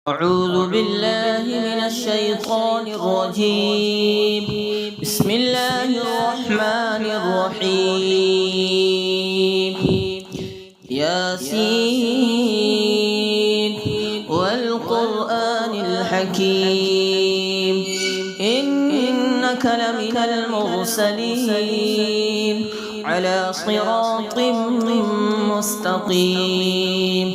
أعوذ بالله من الشيطان الرجيم. بسم الله الرحمن الرحيم. ياسين والقرآن الحكيم إنك لمن المرسلين على صراط مستقيم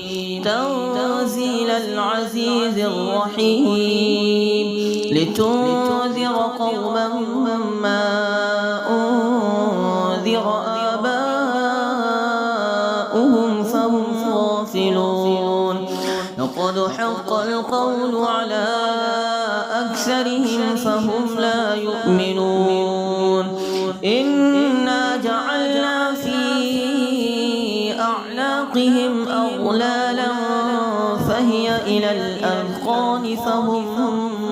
تنزيل العزيز الرحيم لتنذر قوما ما أنذر آباؤهم فهم غافلون لقد حق القول على أكثرهم فهم لا يؤمنون إنا جعلنا في أعناقهم أغلالا فهي إلى الأذقان فهم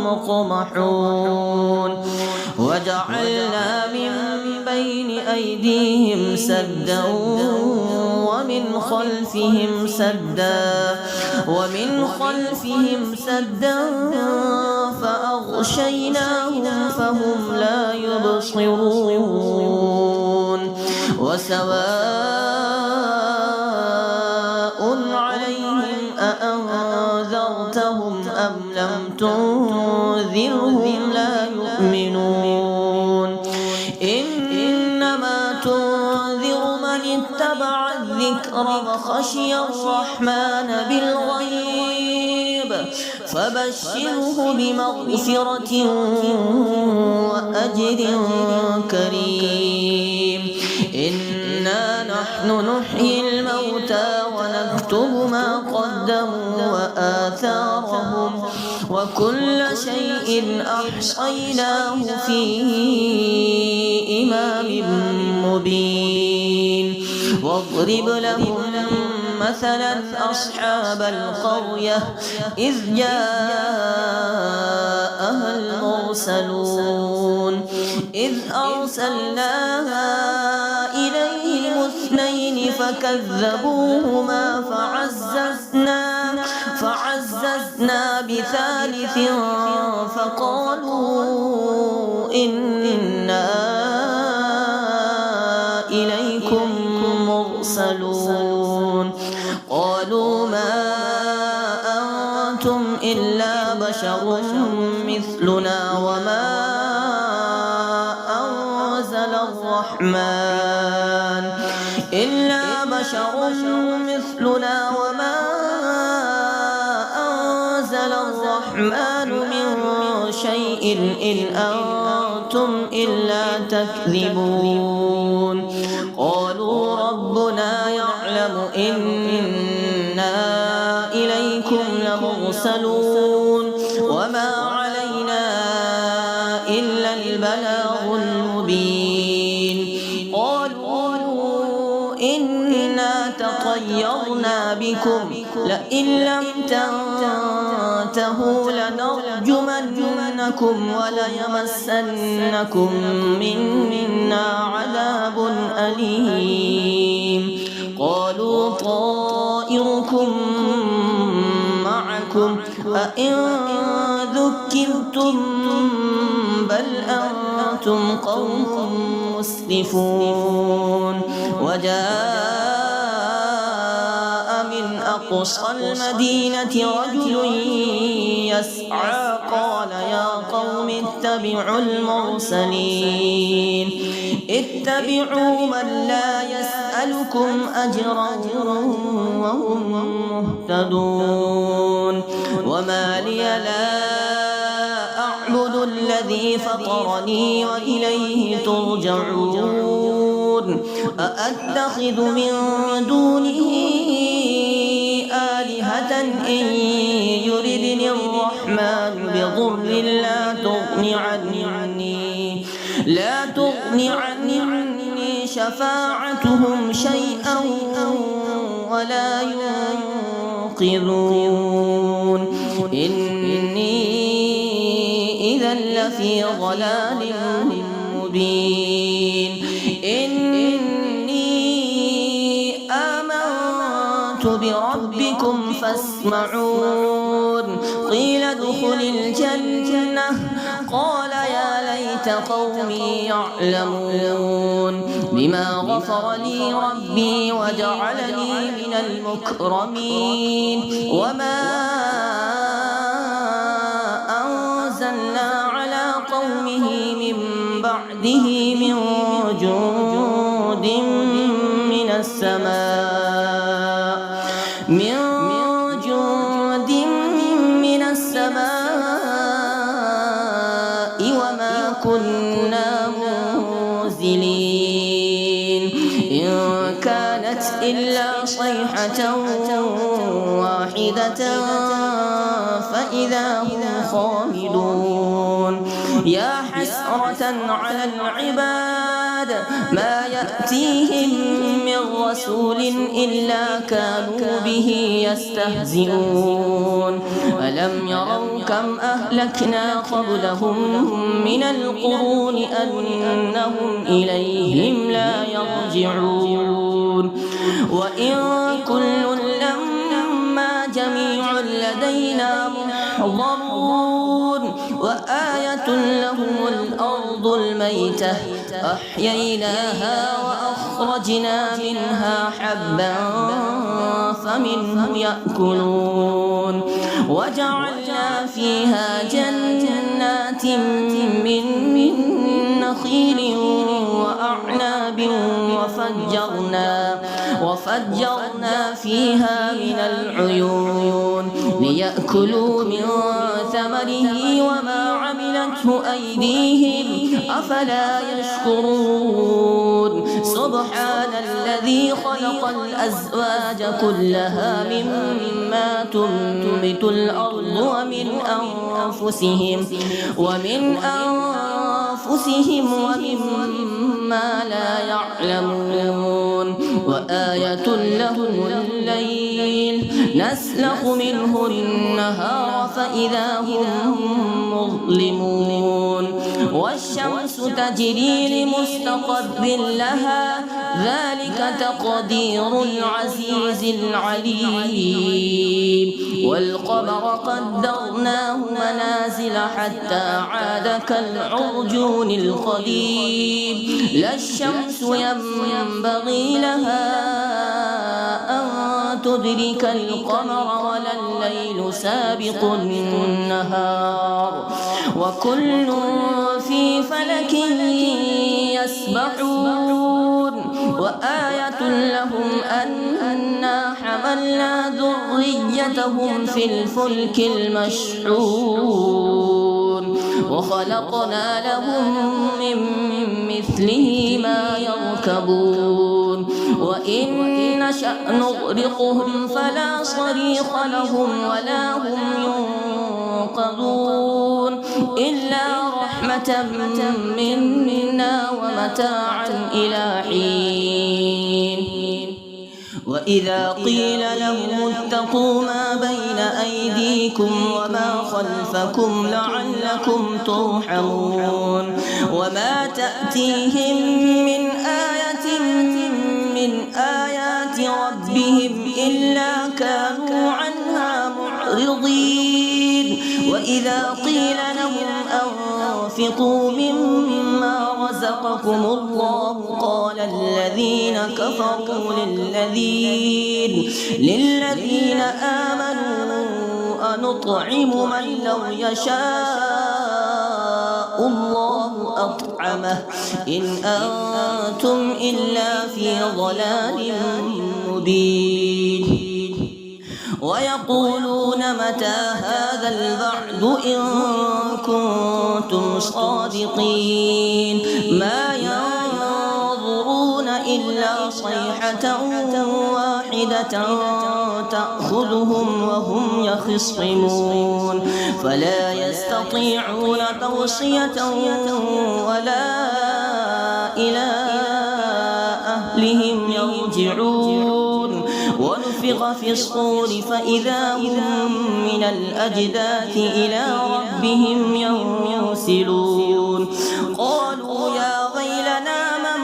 مقمحون وجعلنا من بين أيديهم سدا ومن خلفهم سدا فأغشيناهم فهم لا يبصرون وسواء عليهم أأنذرتهم أم لم تنذرهم لا يؤمنون إنما تنذر من اتبع الذكر وخشي الرحمن بالغيب فبشره بمغفرة وأجر كريم إنا نحن نحيي الموتى ونكتب ما قدموا وآثارهم وكل شيء أحصيناه في إمام مبين واضرب لهم مثلا أصحاب القرية إذ جاءها المرسلون إذ أرسلناها إليهم اثنين فكذبوهما فعززنا بثالث فقالوا إنا إليكم مرسلون قالوا ما أنتم إلا بشر مثلنا وما أنزل الرحمن من شيء إن أنتم إلا تكذبون قالوا ربنا يعلم إنا إليكم لمرسلون وما علينا إلا البلاغ المبين قالوا إنا تطيرنا بكم لئن لم تنتهوا لنرجمنكم وليمسنكم منا عذاب أليم قالوا طائركم معكم أئن ذكرتم بل أنتم قوم مسرفون وجاء من أقصى المدينة رجل يسعى قال يا قوم اتبعوا المرسلين اتبعوا من لا يسألكم أجرا وهم مهتدون وما لي لا أعبد الذي فطرني وإليه ترجعون أأتخذ من دونه آلهة إن يردني الرحمن بضر لا تغني عني شفاعتهم شيئا ولا ينقذون إني إذا لفي ضلال مبين إني آمنت بربكم فاسمعون قيل ادخل الجنة قال يا ليت قومي يعلمون بما غفر لي ربي وجعلني من المكرمين وما أنزلنا على قومه من بعده من جند من السماء وما كنا منزلين إن كانت إلا صيحة واحدة فإذا هم خامدون يا حسرة على العباد ما يأتيهم من رسول إلا كانوا به يستهزئون ألم يروا كم أهلكنا قبلهم من القرون أنهم إليهم لا يرجعون وإن كل لما جميع لدينا محضرون وآية لهم الأرض الميتة أحييناها وأخرجنا منها حبا فمنه يأكلون وجعلنا فيها جنات من نخيل وأعناب وفجرنا فيها من العيون ليأكلوا من ثمره وما عملته أيديهم أفلا يشكرون سبحان الذي خلق الأزواج كلها مما تنبت الأرض ومن أنفسهم ومما لا يعلمون وآية لهم الليل نسلخ منه النهار فإذا هم مظلمون والشمس تجري لمستقر لها ذلك تقدير العزيز العليم والقمر قدرناه منازل حتى عاد كالعرجون القديم لا الشمس ينبغي لها أن تدرك القمر ولا الليل سابق النهار وكل في فلك يسبحون وآية لهم أنا حملنا ذريتهم في الفلك المشحون وخلقنا لهم من مثله ما يركبون وإن نشأ نغرقهم فلا صريخ لهم ولا هم ينقذون إلا رحمة منا ومتاعا إلى حين وإذا قيل لهم اتقوا ما بين أيديكم وما خلفكم لعلكم ترحمون وما تأتيهم من آية من آيات ربهم إلا كانوا عنها معرضين وإذا قيل لهم أنفقوا مما رزقكم الله قال الذين كفروا للذين آمنوا أنطعم من لو يشاء الله أطعمه إن أنتم إلا في ضلال مبين ويقولون متى هذا الوعد إن كنتم صادقين ما ينظرون إلا صيحة واحدة تأخذهم وهم يخصمون فلا يستطيعون توصية ولا إلى أهلهم يرجعون ونفخ في الصور فإذا هم من الأجداث إلى ربهم ينسلون قالوا يا ويلنا من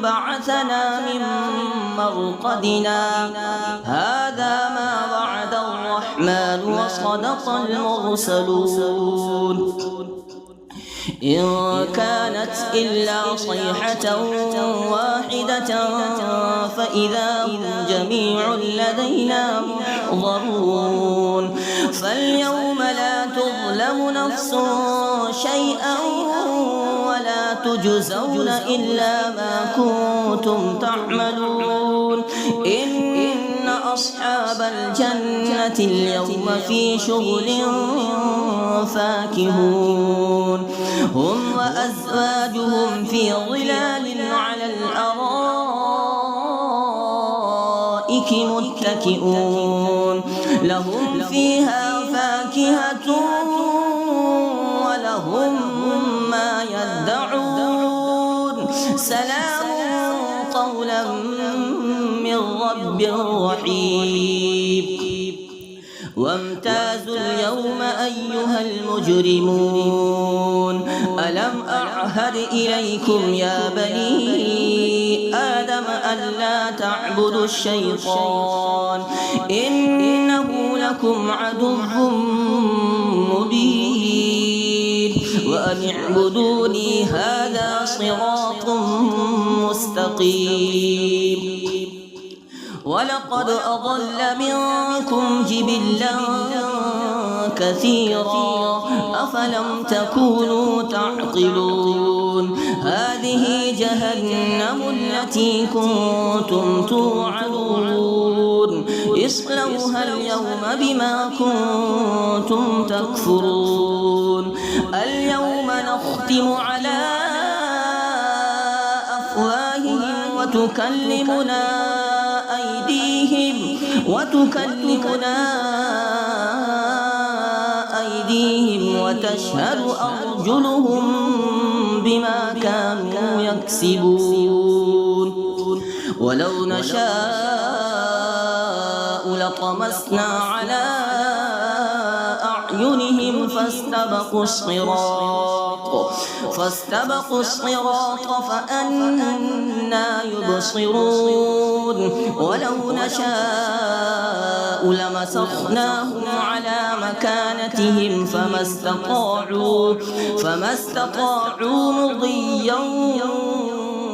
بعثنا من مرقدنا هذا ما وعد الرحمن الرحمن وصدق المرسلون إن كانت إلا صيحة واحدة فإذا هم جميع لدينا محضرون فاليوم لا تظلم نفس شيئا ولا تجزون إلا ما كنتم تعملون إن أصحاب الجنة اليوم في شغل فاكهون هم وأزواجهم في ظلال على الأرائك متكئون لهم فيها فاكهة ولهم ما يدعون سلام قولا من رب رحيم وامتازوا اليوم أيها المجرمون ألم أعهد إليكم يا بني آدم ألا تعبدوا الشيطان إنه لكم عدو مبين وأن اعبدوني هذا صراط مستقيم ولقد أضل منكم جبلا كثيرا أفلم تكونوا تعقلون هذه جهنم التي كنتم توعدون اصلوها اليوم بما كنتم تكفرون اليوم نختم على أفواههم وتكلمنا أيديهم وتشهد أرجلهم بما كانوا يكسبون ولو نشاء لطمسنا على أعينهم فاستبقوا الصراط فأنى يبصرون ولو نشاء لمسخناهم على مكانتهم فما استطاعوا مضيا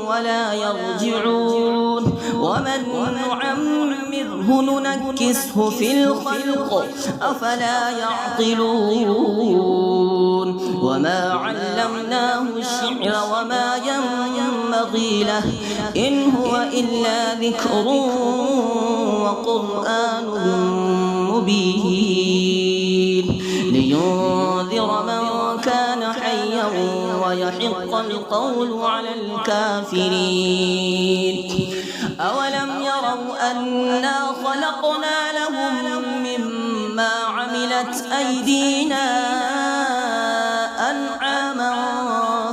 ولا يرجعون ومن نعمره ننكسه في الخلق أفلا يعقلون وما علمناه الشعر وما ينبغي له إن هو إلا ذكر وقرآن مبين لينذر من كان حيا ويحق القول على الكافرين أولم يروا أنا خلقنا لهم مما عملت أيدينا أنعاما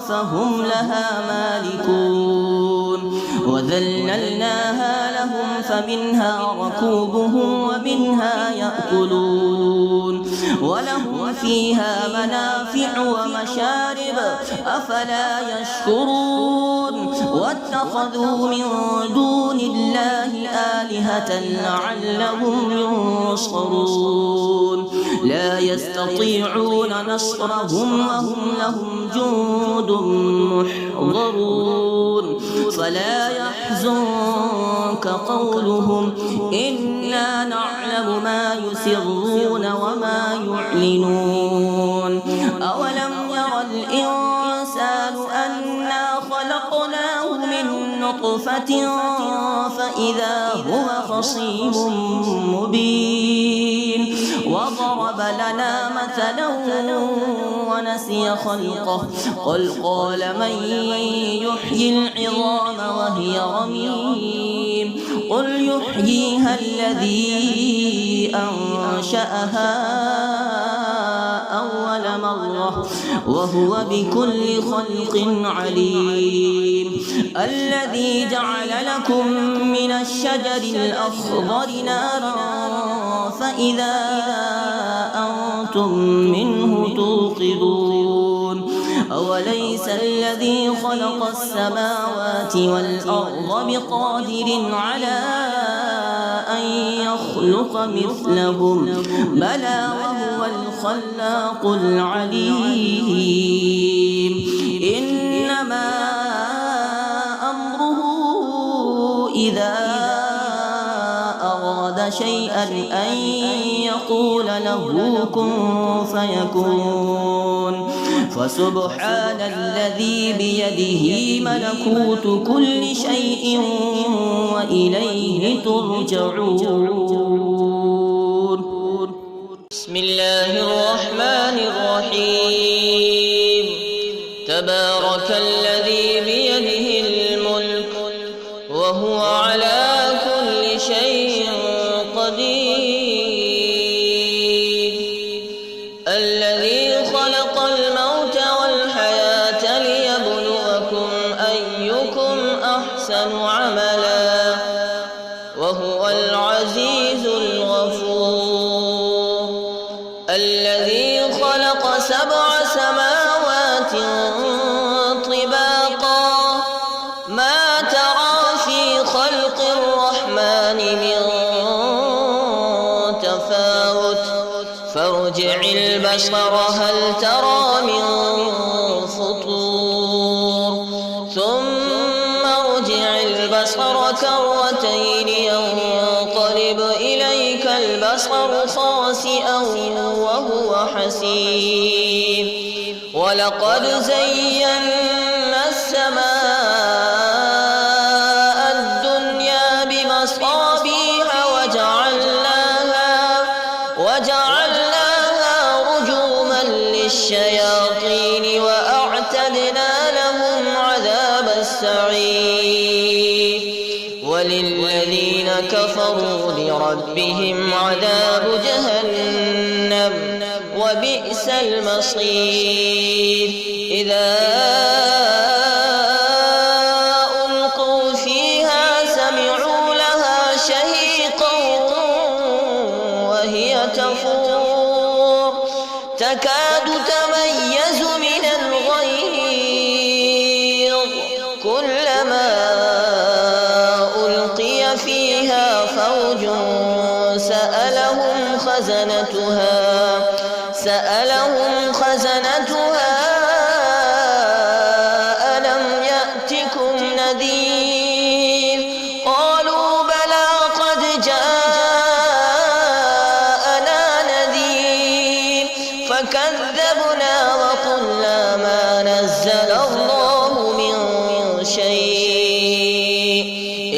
فهم لها مالكون وذللناها لهم فمنها ركوبهم ومنها يأكلون ولهم فيها منافع ومشارب أفلا يشكرون واتخذوا من دون الله آلهة لعلهم ينصرون لا يستطيعون نصرهم وهم لهم جند محضرون فلا يحزنك قولهم إنا نعلم ما يسرون وما يعلنون أولم ير الإنسان أنا خلقناه من نطفة فإذا هو خصيم مبين وضرب لنا مثلا ونسي خلقه قل قال من يحيي العظام وهي رميم قل يحييها الذي أنشأها أول مرة وهو بكل خلق عليم الذي جعل لكم من الشجر الأخضر نارا فإذا أنتم منه توقدون أوليس الذي خلق السماوات والأرض بقادر على أن يخلق مثلهم بلى وهو الخلاق العليم إنما أمره إذا أراد شيئا أن يقول له كن فيكون فسبحان الذي بيده ملكوت كل شيء وإليه ترجعون. بسم الله الرحمن الرحيم تبارك الذي بيده الملك وهو على كل شيء قدير الذي خلق الموت والحياة ليبلوكم أيكم أحسن عملا وهو العزيز الغفور الذي خلق 7 سماوات طباقا ما ترى في خلق الرحمن من تفاوت فارجع البصر هل ترى من فطور ثم ارجع البصر كرتين ينقلب إليك البصر خاسئا وهو حسير ولقد زينا السماء الدنيا بمصابيح وجعلناها رجوما للشياطين وأعتدنا لهم عذاب السعير وللذين كفروا لربهم عذاب جهنم وبئس المصير إذا ألقوا فيها سمعوا لها شهيقا وهي تفور تكاد تميز من الغيظ كلما ألقي فيها فوج سألهم خزنتها ألم يأتكم نذير قالوا بلى قد جاءنا نذير فكذبنا وقلنا ما نزل الله من شيء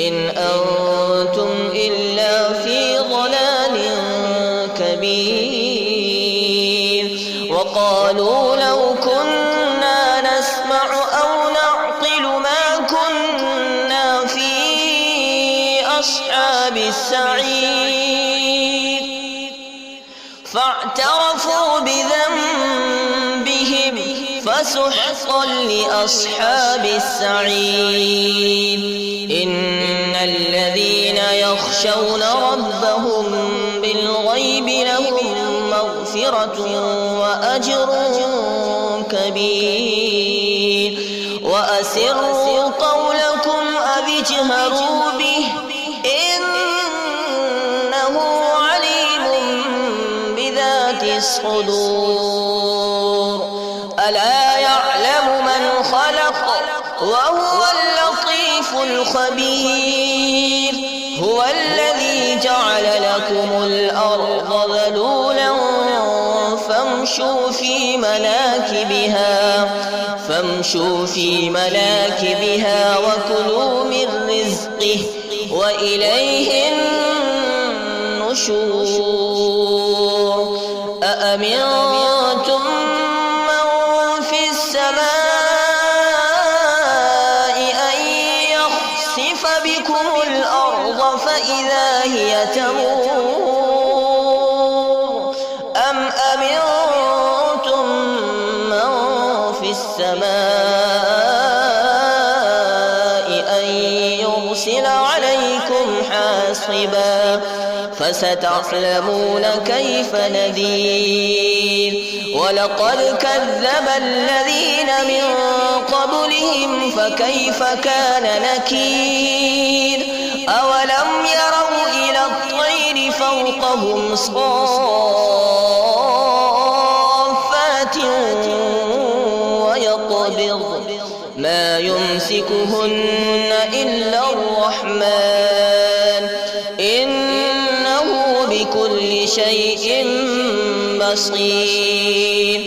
إن أنتم إلا في ضلال كبير وقالوا لو كنا نسمع أو نعقل ما كنا في أصحاب السعير فاعترفوا بذنبهم فسحقا لأصحاب السعير إن الذين يخشون ربهم بالغيب لهم مغفرة وأجر كبير وأسروا قولكم أو اجهروا به إنه عليم بذات الصدور ألا يعلم من خلق وهو اللطيف الخبير هو الذي جعل لكم الأرض ذلولا فامشوا في مناكبها وكلوا من رزقه وإليه النشور أأمنتم من في السماء أن يخسف بكم الأرض فإذا هي تمور أم أمنتم من في السماء أن يرسل عليكم حاصبا فستعلمون كيف نذير ولقد كذب الذين من قبلهم فكيف كان نكير أولم يروا إلى فوقهم صافات ويقبض ما يمسكهن إلا الرحمن إنه بكل شيء بصير.